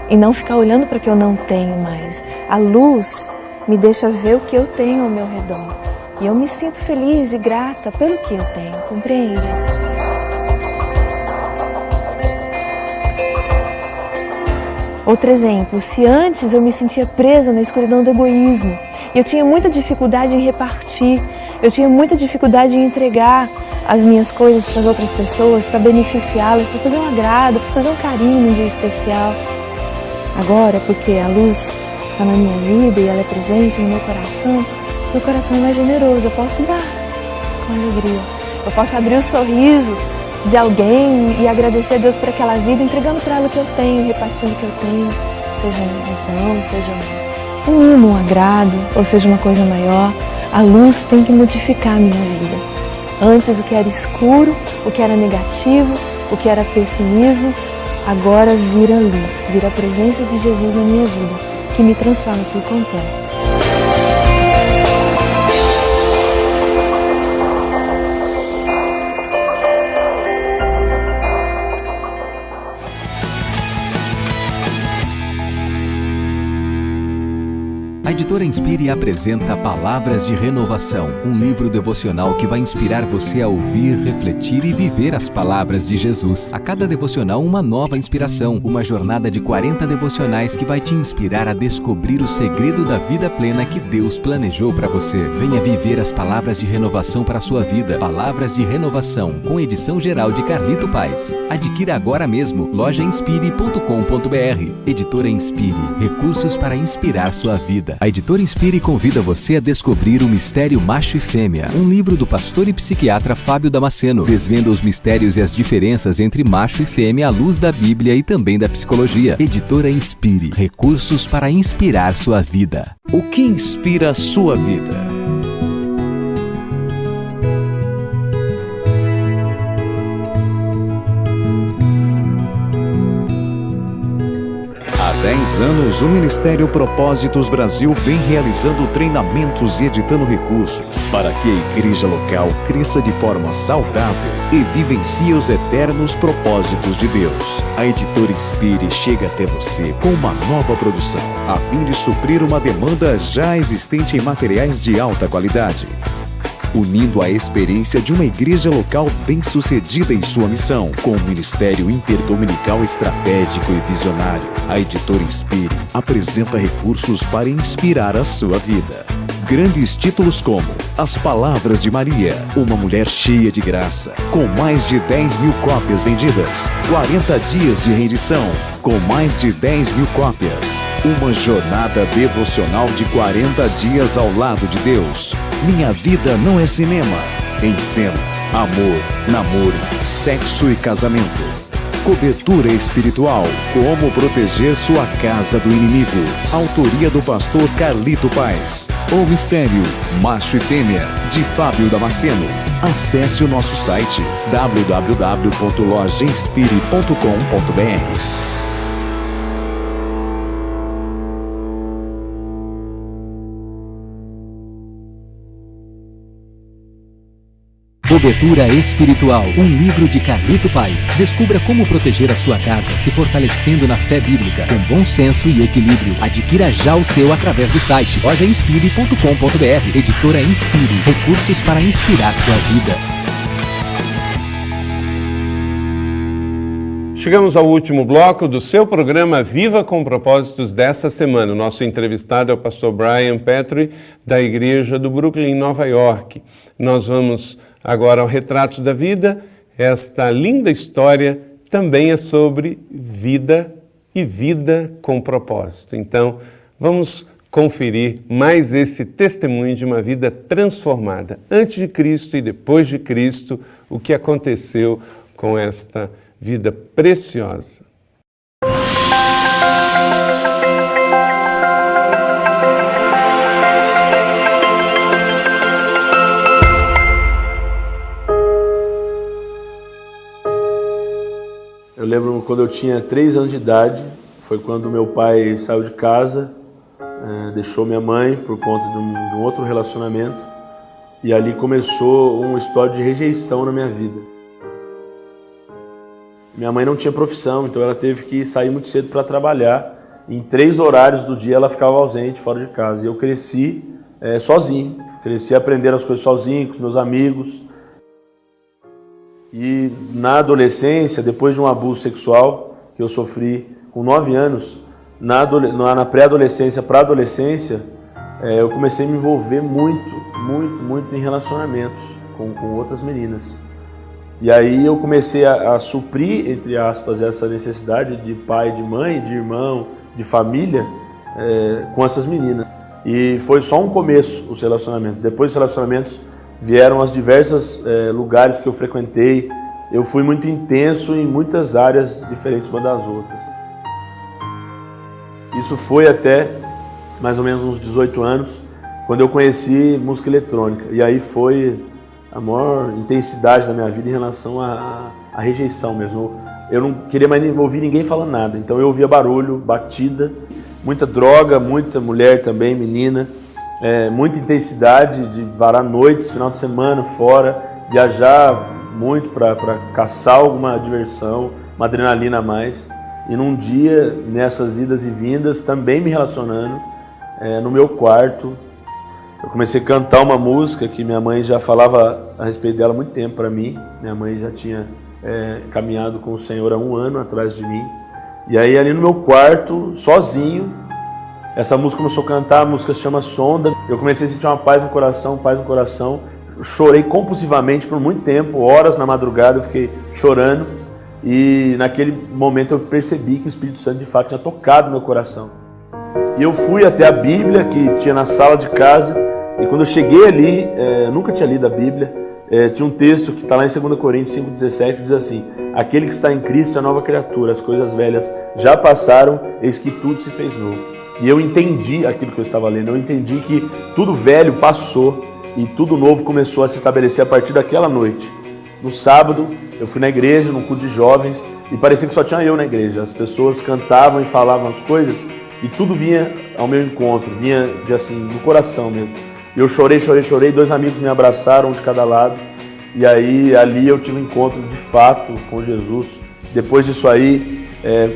e não ficar olhando para o que eu não tenho mais. A luz me deixa ver o que eu tenho ao meu redor e eu me sinto feliz e grata pelo que eu tenho, compreende? Outro exemplo, se antes eu me sentia presa na escuridão do egoísmo, eu tinha muita dificuldade em repartir, eu tinha muita dificuldade em entregar as minhas coisas para as outras pessoas, para beneficiá-las, para fazer um agrado, para fazer um carinho num dia especial. Agora, porque a luz está na minha vida e ela é presente no meu coração é mais generoso, eu posso dar com alegria. Eu posso abrir o sorriso de alguém e agradecer a Deus por aquela vida, entregando para ela o que eu tenho, repartindo o que eu tenho, seja um pão, seja um mimo, um agrado, ou seja uma coisa maior. A luz tem que modificar a minha vida. Antes o que era escuro, o que era negativo, o que era pessimismo, agora vira luz, vira a presença de Jesus na minha vida, que me transforma por completo. A editora Inspire apresenta Palavras de Renovação, um livro devocional que vai inspirar você a ouvir, refletir e viver as palavras de Jesus. A cada devocional, uma nova inspiração, uma jornada de 40 devocionais que vai te inspirar a descobrir o segredo da vida plena que Deus planejou para você. Venha viver as palavras de renovação para a sua vida. Palavras de Renovação, com edição geral de Carlito Paes. Adquira agora mesmo, lojainspire.com.br. Editora Inspire, recursos para inspirar sua vida. A editora Inspire convida você a descobrir o mistério Macho e Fêmea, um livro do pastor e psiquiatra Fábio Damasceno. Desvenda os mistérios e as diferenças entre macho e fêmea à luz da Bíblia e também da psicologia. Editora Inspire, recursos para inspirar sua vida. O que inspira a sua vida? Há 10 anos, o Ministério Propósitos Brasil vem realizando treinamentos e editando recursos para que a igreja local cresça de forma saudável e vivencie os eternos propósitos de Deus. A editora Inspire chega até você com uma nova produção, a fim de suprir uma demanda já existente em materiais de alta qualidade, unindo a experiência de uma igreja local bem-sucedida em sua missão, com um ministério interdominical estratégico e visionário. A editora Inspire apresenta recursos para inspirar a sua vida. Grandes títulos como As Palavras de Maria, uma mulher cheia de graça, com mais de 10 mil cópias vendidas. 40 dias de rendição, com mais de 10 mil cópias. Uma jornada devocional de 40 dias ao lado de Deus. Minha Vida Não é Cinema. Em cena, amor, namoro, sexo e casamento. Cobertura espiritual. Como proteger sua casa do inimigo. Autoria do pastor Carlito Paes. O mistério Macho e Fêmea, de Fábio Damasceno. Acesse o nosso site www.lojainspire.com.br. Cobertura Espiritual, um livro de Carlito Paes. Descubra como proteger a sua casa se fortalecendo na fé bíblica, com bom senso e equilíbrio. Adquira já o seu através do site lojainspire.com.br. Editora Inspire, recursos para inspirar sua vida. Chegamos ao último bloco do seu programa Viva com Propósitos dessa semana. O nosso entrevistado é o pastor Brian Petrie, da Igreja do Brooklyn, Nova York. Nós vamos agora ao Retratos da Vida. Esta linda história também é sobre vida e vida com propósito. Então, vamos conferir mais esse testemunho de uma vida transformada. Antes de Cristo e depois de Cristo, o que aconteceu com esta vida preciosa. Eu lembro quando eu tinha 3 anos de idade, foi quando meu pai saiu de casa, deixou minha mãe por conta de um outro relacionamento, e ali começou uma história de rejeição na minha vida. Minha mãe não tinha profissão, então ela teve que sair muito cedo para trabalhar. Em 3 horários do dia ela ficava ausente, fora de casa. E eu cresci sozinho, cresci aprendendo as coisas sozinho, com os meus amigos. E na adolescência, depois de um abuso sexual que eu sofri com 9 anos, na pré-adolescência para a adolescência, eu comecei a me envolver muito em relacionamentos com outras meninas. E aí eu comecei a suprir, entre aspas, essa necessidade de pai, de mãe, de irmão, de família, com essas meninas. E foi só um começo os relacionamentos. Depois dos relacionamentos vieram as diversos lugares que eu frequentei. Eu fui muito intenso em muitas áreas diferentes umas das outras. Isso foi até mais ou menos uns 18 anos, quando eu conheci música eletrônica. E aí foi a maior intensidade da minha vida em relação à rejeição mesmo. Eu não queria mais ouvir ninguém falando nada, então eu ouvia barulho, batida, muita droga, muita mulher também, menina, muita intensidade de varar noites, final de semana fora, viajar muito para caçar alguma diversão, uma adrenalina a mais. E num dia, nessas idas e vindas, também me relacionando, no meu quarto, eu comecei a cantar uma música que minha mãe já falava a respeito dela há muito tempo para mim. Minha mãe já tinha caminhado com o Senhor há 1 ano atrás de mim. E aí ali no meu quarto, sozinho, essa música começou a cantar, a música se chama Sonda. Eu comecei a sentir uma paz no coração, Eu chorei compulsivamente por muito tempo, horas na madrugada eu fiquei chorando. E naquele momento eu percebi que o Espírito Santo de fato tinha tocado no meu coração. E eu fui até a Bíblia que tinha na sala de casa. E quando eu cheguei ali, eu nunca tinha lido a Bíblia, tinha um texto que está lá em 2 Coríntios 5,17, que diz assim: aquele que está em Cristo é nova criatura, as coisas velhas já passaram, eis que tudo se fez novo. E eu entendi aquilo que eu estava lendo, eu entendi que tudo velho passou e tudo novo começou a se estabelecer a partir daquela noite. No sábado, eu fui na igreja, num culto de jovens, e parecia que só tinha eu na igreja. As pessoas cantavam e falavam as coisas, e tudo vinha ao meu encontro, vinha de assim, no coração mesmo. Eu chorei, 2 amigos me abraçaram, um de cada lado, e aí ali eu tive um encontro de fato com Jesus. Depois disso aí,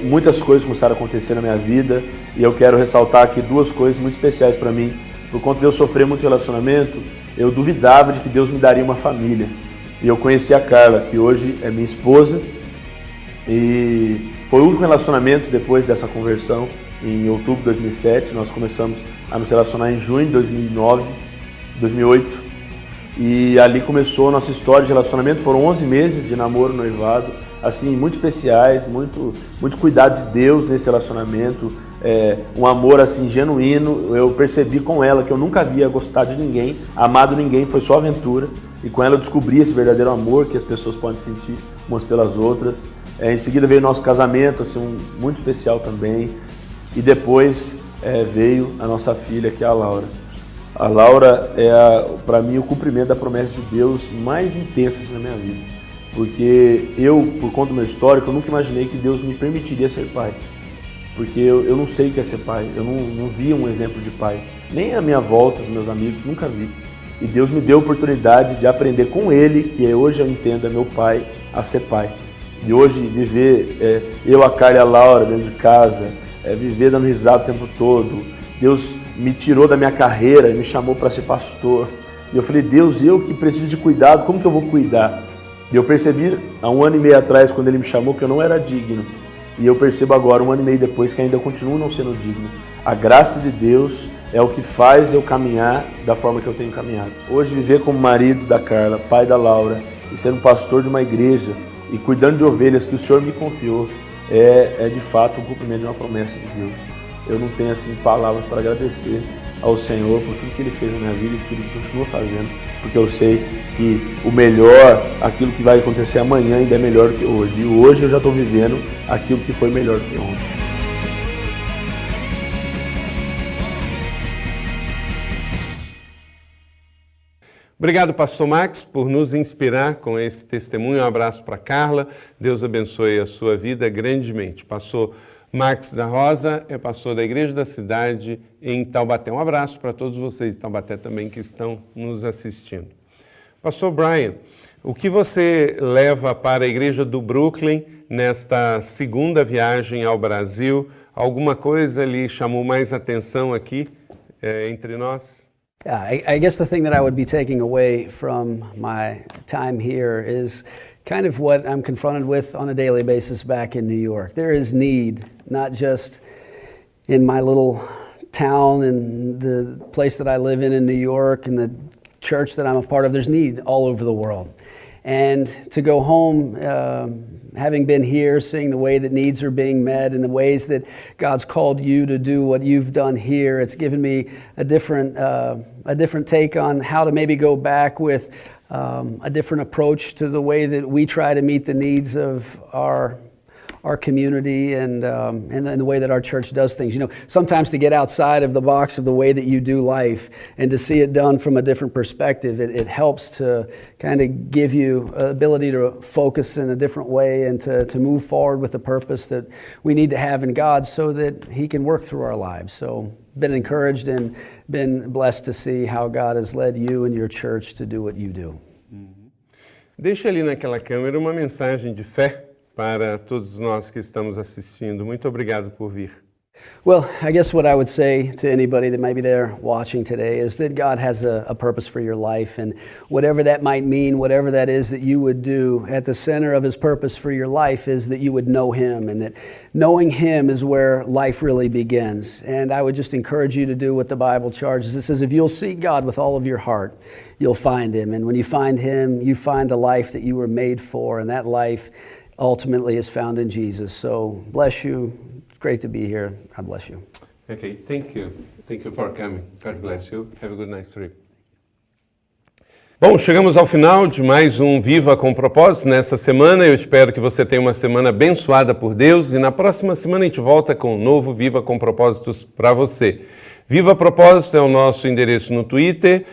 muitas coisas começaram a acontecer na minha vida, e eu quero ressaltar aqui 2 coisas muito especiais para mim. Por conta de eu sofrer muito relacionamento, eu duvidava de que Deus me daria uma família. E eu conheci a Carla, que hoje é minha esposa, e foi o único relacionamento depois dessa conversão, em outubro de 2007. Nós começamos a nos relacionar em junho de 2008, e ali começou a nossa história de relacionamento. Foram 11 meses de namoro, noivado, assim, muito especiais, muito cuidado de Deus nesse relacionamento, um amor assim genuíno. Eu percebi com ela que eu nunca havia gostado de ninguém, amado ninguém, foi só aventura. E com ela eu descobri esse verdadeiro amor que as pessoas podem sentir umas pelas outras. Em seguida veio o nosso casamento, assim, muito especial também. E depois veio a nossa filha, que é a Laura. A Laura é, para mim, o cumprimento da promessa de Deus mais intensa na minha vida. Porque eu, por conta do meu histórico, eu nunca imaginei que Deus me permitiria ser pai. Porque eu não sei o que é ser pai, eu não vi um exemplo de pai. Nem a minha volta, os meus amigos, nunca vi. E Deus me deu a oportunidade de aprender com Ele, que hoje eu entendo é meu pai, a ser pai. E hoje viver, eu, a Carla e a Laura dentro de casa, viver dando risada o tempo todo. Deus me tirou da minha carreira e me chamou para ser pastor. E eu falei, Deus, eu que preciso de cuidado, como que eu vou cuidar? E eu percebi há 1 ano e meio atrás, quando Ele me chamou, que eu não era digno. E eu percebo agora, 1 ano e meio depois, que ainda continuo não sendo digno. A graça de Deus é o que faz eu caminhar da forma que eu tenho caminhado. Hoje, viver como marido da Carla, pai da Laura, e ser um pastor de uma igreja, e cuidando de ovelhas que o Senhor me confiou, é de fato um cumprimento de uma promessa de Deus. Eu não tenho assim palavras para agradecer ao Senhor por tudo que Ele fez na minha vida e tudo que Ele continua fazendo, porque eu sei que o melhor, aquilo que vai acontecer amanhã ainda é melhor do que hoje. E hoje eu já estou vivendo aquilo que foi melhor do que ontem. Obrigado, pastor Max, por nos inspirar com esse testemunho. Um abraço para Carla. Deus abençoe a sua vida grandemente. Pastor Max da Rosa é pastor da Igreja da Cidade em Taubaté. Um abraço para todos vocês de Taubaté também que estão nos assistindo. Pastor Brian, o que você leva para a Igreja do Brooklyn nesta segunda viagem ao Brasil? Alguma coisa lhe chamou mais atenção aqui entre nós? Yeah, I guess the thing that I would be taking away from my time here is kind of what I'm confronted with on a daily basis back in New York. There is need, not just in my little town and the place that I live in New York and the church that I'm a part of. There's need all over the world. And to go home, having been here, seeing the way that needs are being met and the ways that God's called you to do what you've done here, it's given me a different take on how to maybe go back with a different approach to the way that we try to meet the needs of our our community and the way that our church does things. You know, sometimes to get outside of the box of the way that you do life and to see it done from a different perspective, it helps to kind of give you an ability to focus in a different way and to move forward with the purpose that we need to have in God so that He can work through our lives. So, been encouraged and been blessed to see how God has led you and your church to do what you do. Deixa ali naquela câmera uma mensagem de fé para todos nós que estamos assistindo. Muito obrigado por vir. Well, I guess what I would say to anybody that might be there watching today is that God has a purpose for your life, and whatever that might mean, whatever that is that you would do, at the center of His purpose for your life is that you would know Him, and that knowing Him is where life really begins. And I would just encourage you to do what the Bible charges. It says if you'll seek God with all of your heart, you'll find Him. And when you find Him, you find the life that you were made for, and that life ultimately is found in Jesus. So bless you. Great to be here. God bless you. Okay, thank you. Thank you for coming. God bless you. Have a good night trip. Bom, chegamos ao final de mais um Viva com Propósito nessa semana. Eu espero que você tenha uma semana abençoada por Deus e na próxima semana a gente volta com um novo Viva com Propósitos para você. Viva Propósito é o nosso endereço no Twitter,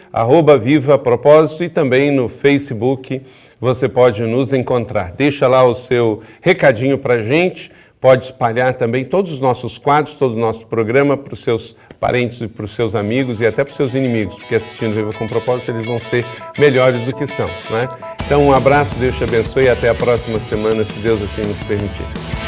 @Viva Propósito, e também no Facebook você pode nos encontrar. Deixa lá o seu recadinho para a gente. Pode espalhar também todos os nossos quadros, todo o nosso programa para os seus parentes e para os seus amigos e até para os seus inimigos, porque assistindo Viva com Propósito eles vão ser melhores do que são, não é? Então um abraço, Deus te abençoe e até a próxima semana, se Deus assim nos permitir.